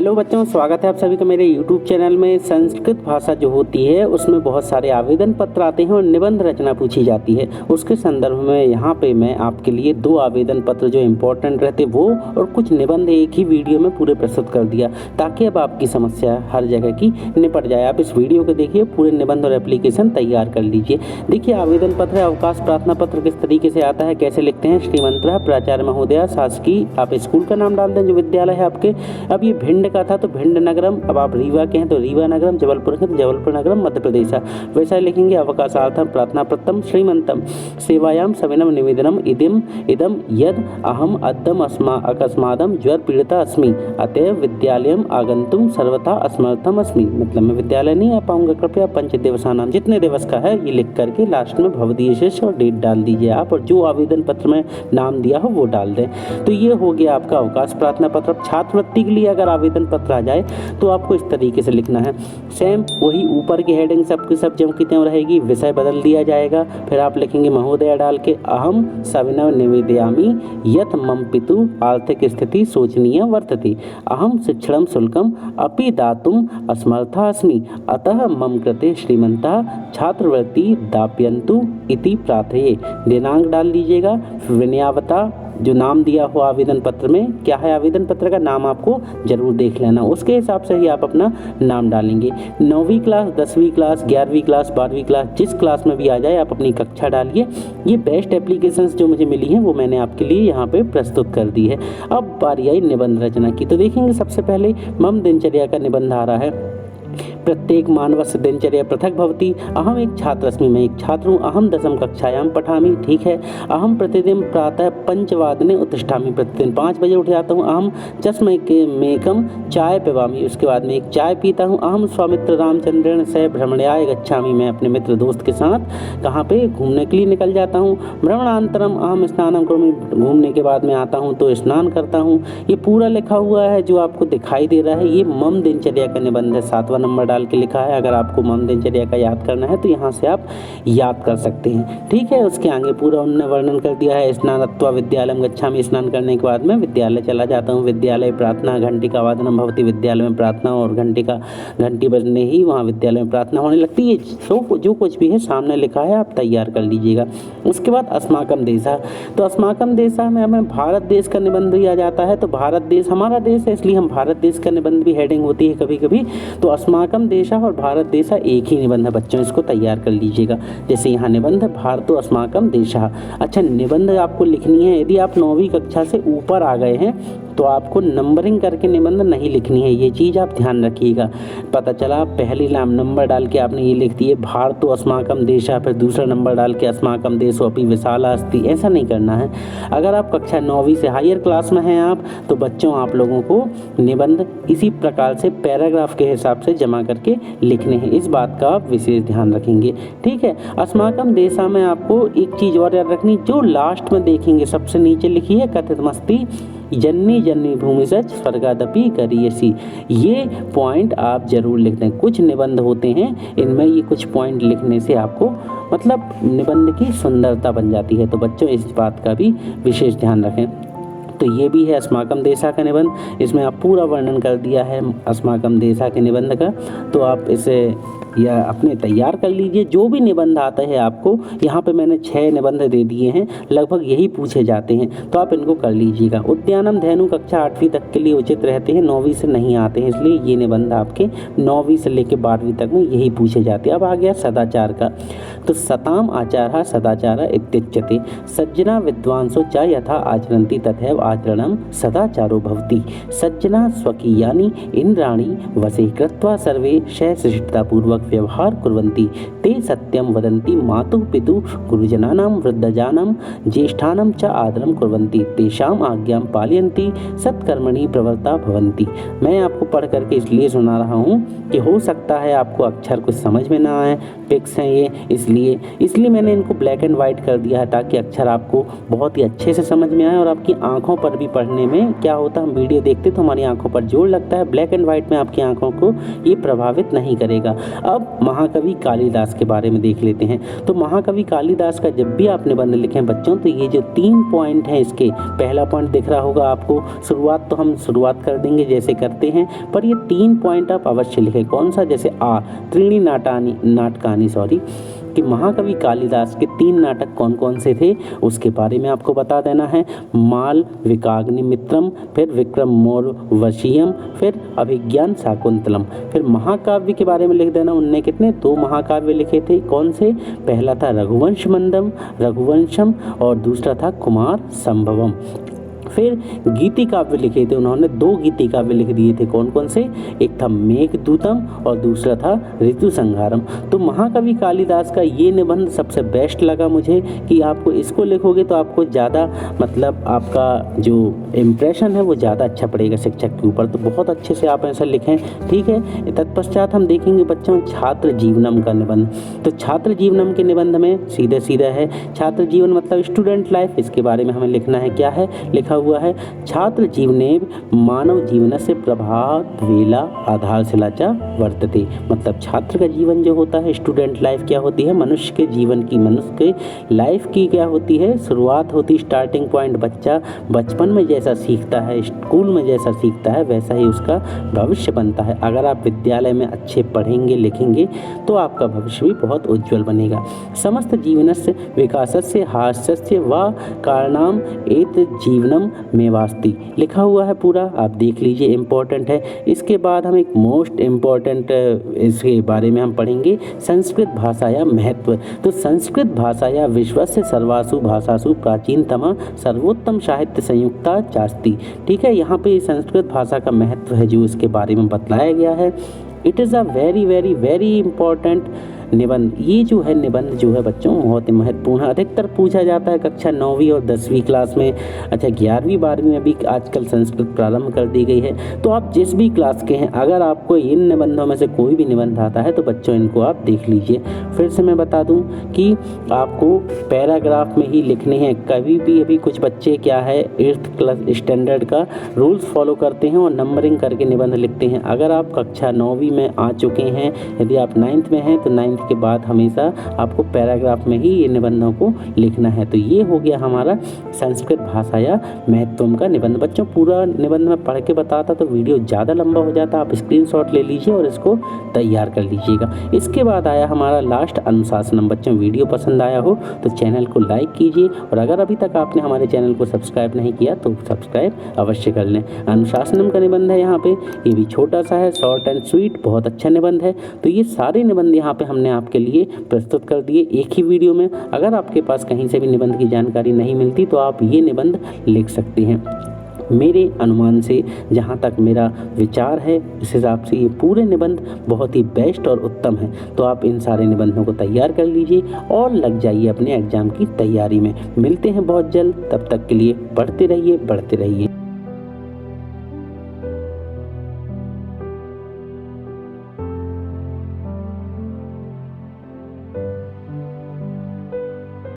Hello बच्चों, स्वागत है आप सभी का मेरे YouTube चैनल में। संस्कृत भाषा जो होती है उसमें बहुत सारे आवेदन पत्र आते हैं और निबंध रचना पूछी जाती है। उसके संदर्भ में यहाँ पे मैं आपके लिए 2 आवेदन पत्र जो इम्पोर्टेंट रहते वो और कुछ निबंध एक ही वीडियो में पूरे प्रस्तुत कर दिया, ताकि अब आपकी समस्या हर जगह की निपट जाए। आप इस वीडियो को देखिए, पूरे निबंध और एप्लीकेशन तैयार कर लीजिए। देखिए, आवेदन पत्र अवकाश प्रार्थना पत्र किस तरीके से आता है, कैसे लिखते हैं। श्रीमंतः प्राचार्य महोदया शासकीय, आप स्कूल का नाम डाल दें जो विद्यालय है आपके। अब ये भिंड का था तो भिंड नगरम, अब आप रीवा के हैं तो रीवा नगरम, जबलपुर के तो जबलपुर नगरम मध्य प्रदेश। वैसा लिखेंगे अवकाशार्थम प्रार्थना प्रथम श्रीमंतम सेवायाम सविनम निवेदनम इदम यद अहम अद्यम अकस्मादम ज्वर पीड़िता अस्मि अतएव विद्यालयम आगंतुम सर्वथा असमर्थम अस्मि। मतलब मैं विद्यालय नहीं आ पाऊंगा, कृपया पंच दिवसानाम, जितने दिवस का है ये लिख करके लास्ट में भवदीय शेष और डेट डाल दीजिए आप, और जो आवेदन पत्र में नाम दिया हो वो डाल दें। तो ये हो गया आपका अवकाश प्रार्थना पत्र। छात्रवृत्ति के लिए अगर आवेदन पत्र आ जाए तो आपको इस तरीके से लिखना है। सेम वही ऊपर की हेडिंग सबकी सब ज्यों की त्यों रहेगी, विषय बदल दिया जाएगा। फिर आप लिखेंगे महोदय डाल के अहम सविनय निवेदयामि यत मम पितु आर्थिक स्थिति शोचनीय वर्तते, अहम शिक्षणम शुल्कम अपि दातुम असमर्था अस्मि, अतः मम कृते श्रीमंतः छात्रवृत्ति दापयन्तु इति प्रार्थये। दिनांक डाल दीजिएगा। विनयावता जो नाम दिया हो आवेदन पत्र में, क्या है आवेदन पत्र का नाम आपको जरूर देख लेना, उसके हिसाब से ही आप अपना नाम डालेंगे। 9वीं क्लास, 10वीं क्लास, 11वीं क्लास, 12वीं क्लास, जिस क्लास में भी आ जाए आप अपनी कक्षा डालिए। ये बेस्ट एप्लीकेशंस जो मुझे मिली हैं वो मैंने आपके लिए यहाँ पे प्रस्तुत कर दी है। अब बारी आई निबंध रचना की, तो देखेंगे सबसे पहले मम दिनचर्या का निबंध आ रहा है। प्रत्येक मानवस्य दिनचर्या पृथक भवति, अहम एक छात्र अस्मि, मैं एक छात्र हूँ। अहम 10वीं कक्षायां पठामि, ठीक है। अहम प्रतिदिन प्रातः 5 वादने उत्तिष्ठामि, प्रतिदिन 5 बजे उठ जाता हूँ। अहम चष्मेकम चाय पिबामि, उसके बाद में एक चाय पीता हूँ। अहम स्वामित्र रामचंद्रेण सह भ्रमणयाय गच्छामि, मैं अपने मित्र दोस्त के साथ कहाँ पे घूमने के लिए निकल जाता हूँ। भ्रमणांतरम अहम स्नानम करोमि, घूमने के बाद में आता हूँ तो स्नान करता हूँ। ये पूरा लिखा हुआ है जो आपको दिखाई दे रहा है, ये मम दिनचर्या का निबंध है। 7वां नंबर डाल के लिखा है। अगर आपको मम दिनचर्या का याद करना है तो यहाँ से आप याद कर सकते हैं, ठीक है। उसके आगे पूरा उन्होंने वर्णन कर दिया है। स्नानत्वा विद्यालयम गच्छामि, स्नान करने के बाद मैं विद्यालय चला जाता हूँ। विद्यालय प्रार्थना घंटिका वादनम भवति, विद्यालय में प्रार्थना और घंटी बजने ही वहाँ विद्यालय में प्रार्थना होने लगती है। जो कुछ भी है सामने लिखा है आप तैयार कर लीजिएगा। उसके बाद अस्माकम देशा, तो अस्माकम देशा में हमें भारत देश का निबंध भी आ जाता है। तो भारत देश हमारा देश है, इसलिए हम भारत देश का निबंध भी हेडिंग होती है कभी कभी। तो अस्माकम देशा और भारत देशा एक ही निबंध है बच्चों, इसको तैयार कर लीजिएगा। जैसे यहाँ निबंध भारतो अस्माकम देशा। अच्छा, निबंध आपको लिखनी है, यदि आप 9वीं कक्षा से ऊपर आ गए हैं तो आपको नंबरिंग करके निबंध नहीं लिखनी है, ये चीज़ आप ध्यान रखिएगा। पता चला पहली नंबर डाल के आपने ये लिख दिए भारतो अस्माकम देशा, फिर दूसरा नंबर डाल के अस्माकम देशो अपि विशाला अस्ति, ऐसा नहीं करना है। अगर आप कक्षा 9वीं से हायर क्लास में हैं आप, तो बच्चों आप लोगों को निबंध इसी प्रकार से पैराग्राफ के हिसाब से जमा करके लिखने हैं। इस बात का आप विशेष ध्यान रखेंगे, ठीक है। अस्माकम देशा में आपको एक चीज़ और याद रखनी, जो लास्ट में देखेंगे सबसे नीचे लिखी है कथितमस्ति जन्नी जन्नी भूमि सच स्वर्गादपि करियसी। ये पॉइंट आप जरूर लिख दें। कुछ निबंध होते हैं इनमें ये कुछ पॉइंट लिखने से आपको मतलब निबंध की सुंदरता बन जाती है। तो बच्चों इस बात का भी विशेष ध्यान रखें। तो ये भी है अस्माकम देशा का निबंध, इसमें आप पूरा वर्णन कर दिया है अस्माकम देशा के निबंध का। तो आप इसे या अपने तैयार कर लीजिए। जो भी निबंध आता है आपको, यहाँ पे मैंने 6 निबंध दे दिए हैं, लगभग यही पूछे जाते हैं, तो आप इनको कर लीजिएगा। उद्यानम धेनु कक्षा 8वीं तक के लिए उचित रहते हैं, 9वीं से नहीं आते हैं, इसलिए ये निबंध आपके 9वीं से लेकर 12वीं तक में यही पूछे जाते हैं। अब आ गया सदाचार का, तो सताम आचार सदाचार इत्युच्यते, सज्जना विद्वांसो च यथा आचरन्ति तथैव आचरणम सदाचारो भवति, सज्जना स्वकीयानि इंद्राणि वशे कृत्वा सर्वे शिष्टतापूर्वक व्यवहार कुर्वन्ति, ते सत्यम वदन्ति मातुः पितुः गुरुजनानां वृद्धजानां ज्येष्ठानां च आदरं कुर्वन्ति, तेषाम् आज्ञां पालयन्ति, सत्कर्मणि प्रवृत्ता भवन्ति। मैं आपको पढ़ करके इसलिए सुना रहा हूँ कि हो सकता है आपको अक्षर कुछ समझ में ना आए, पिक्स हैं ये, इसलिए मैंने इनको ब्लैक एंड वाइट कर दिया है, ताकि अक्षर आपको बहुत ही अच्छे से समझ में आए। और आपकी आंखों पर भी पढ़ने में क्या होता है, हम वीडियो देखते तो हमारी आंखों पर जोर लगता है, ब्लैक एंड वाइट में आपकी आंखों को ये प्रभावित नहीं करेगा। अब महाकवि कालिदास के बारे में देख लेते हैं। तो महाकवि कालिदास का जब भी आप निबंध लिखें बच्चों, तो ये जो 3 पॉइंट हैं इसके, पहला पॉइंट दिख रहा होगा आपको, शुरुआत तो हम शुरुआत कर देंगे जैसे करते हैं, पर ये 3 पॉइंट आप अवश्य लिखें। कौन सा? जैसे त्रीणि नाटकानि कि महाकवि कालिदास के 3 नाटक कौन कौन से थे उसके बारे में आपको बता देना है। मालविकाग्निमित्रम, फिर विक्रमोर्वशीयम, फिर अभिज्ञान शाकुंतलम। फिर महाकाव्य के बारे में लिख देना, उनने कितने 2 महाकाव्य लिखे थे। कौन से? पहला था रघुवंशम और दूसरा था कुमार संभवम। फिर गीति काव्य लिखे थे उन्होंने, 2 गीति काव्य लिख दिए थे। कौन कौन से? एक था मेघदूतम और दूसरा था ऋतु संहारम। तो महाकवि कालिदास का ये निबंध सबसे बेस्ट लगा मुझे कि आपको इसको लिखोगे तो आपको ज़्यादा मतलब आपका जो इम्प्रेशन है वो ज़्यादा अच्छा पड़ेगा शिक्षक के ऊपर। तो बहुत अच्छे से आप ऐसा लिखें, ठीक है। तत्पश्चात हम देखेंगे बच्चों छात्र जीवनम का निबंध। तो छात्र जीवनम के निबंध में सीधे सीधा है छात्र जीवन मतलब स्टूडेंट लाइफ, इसके बारे में हमें लिखना है। क्या है लिखा हुआ है? छात्र जीवने मानव जीवन से प्रभात वेला आधारशिला च वर्तते। मतलब छात्र का जीवन जो होता है, स्टूडेंट लाइफ क्या होती है? मनुष्य के जीवन की, मनुष्य के लाइफ की क्या होती है? शुरुआत होती, स्टार्टिंग पॉइंट। बच्चा बचपन में जैसा सीखता है, स्कूल में जैसा सीखता है, वैसा ही उसका भविष्य बनता है। अगर आप विद्यालय में अच्छे पढ़ेंगे लिखेंगे तो आपका भविष्य भी बहुत उज्ज्वल बनेगा। समस्त जीवनस्य विकासस्य हास्यस्य व कारणाम एत जीवनम में वास्ति लिखा हुआ है पूरा, आप देख लीजिए, इम्पोर्टेंट है। इसके बाद हम एक मोस्ट इम्पोर्टेंट इसके बारे में हम पढ़ेंगे, संस्कृत भाषाया महत्व। तो संस्कृत भाषाया विश्वस्य सर्वासु भाषासु प्राचीनतमा सर्वोत्तम साहित्य संयुक्ता चास्ति। ठीक है, यहाँ पे संस्कृत भाषा का महत्व है जो इसके बारे में बतलाया गया है। It is a very very very important निबंध। ये जो है निबंध जो है बच्चों बहुत ही महत्वपूर्ण है। अधिकतर पूछा जाता है कक्षा 9वीं और 10वीं क्लास में। अच्छा 11वीं 12वीं में भी आजकल संस्कृत प्रारंभ कर दी गई है। तो आप जिस भी क्लास के हैं, अगर आपको इन निबंधों में से कोई भी निबंध आता है तो बच्चों इनको आप देख लीजिए। फिर से मैं बता दूं कि आपको पैराग्राफ में ही लिखने हैं। कभी भी अभी कुछ बच्चे क्या है 8th क्लास स्टैंडर्ड का रूल्स फॉलो करते हैं और नंबरिंग करके निबंध लिखते हैं। अगर आप कक्षा 9वीं में आ चुके हैं, यदि आप 9th में हैं तो 9th के बाद हमेशा आपको पैराग्राफ में ही ये निबंधों को लिखना है। तो ये हो गया हमारा संस्कृत भाषा या महत्व का निबंध। बच्चों पूरा निबंध में पढ़ के बताता तो वीडियो ज़्यादा लंबा हो जाता, आप स्क्रीनशॉट ले लीजिए और इसको तैयार कर लीजिएगा। इसके बाद आया हमारा लास्ट अनुशासनम। बच्चों वीडियो पसंद आया हो तो चैनल को लाइक कीजिए और अगर अभी तक आपने हमारे चैनल को सब्सक्राइब नहीं किया तो सब्सक्राइब अवश्य कर लें। अनुशासनम का निबंध है यहाँ पे, ये भी छोटा सा है, शॉर्ट एंड स्वीट, बहुत अच्छा निबंध है। तो ये सारे निबंध यहाँ पे हमने आपके लिए प्रस्तुत कर दिए एक ही वीडियो में। अगर आपके पास कहीं से भी निबंध की जानकारी नहीं मिलती तो आप ये निबंध लिख सकते हैं। मेरे अनुमान से जहाँ तक मेरा विचार है इस हिसाब से ये पूरे निबंध बहुत ही बेस्ट और उत्तम है। तो आप इन सारे निबंधों को तैयार कर लीजिए और लग जाइए अपने एग्जाम की तैयारी में। मिलते हैं बहुत जल्द, तब तक के लिए पढ़ते रहिए, बढ़ते रहिए।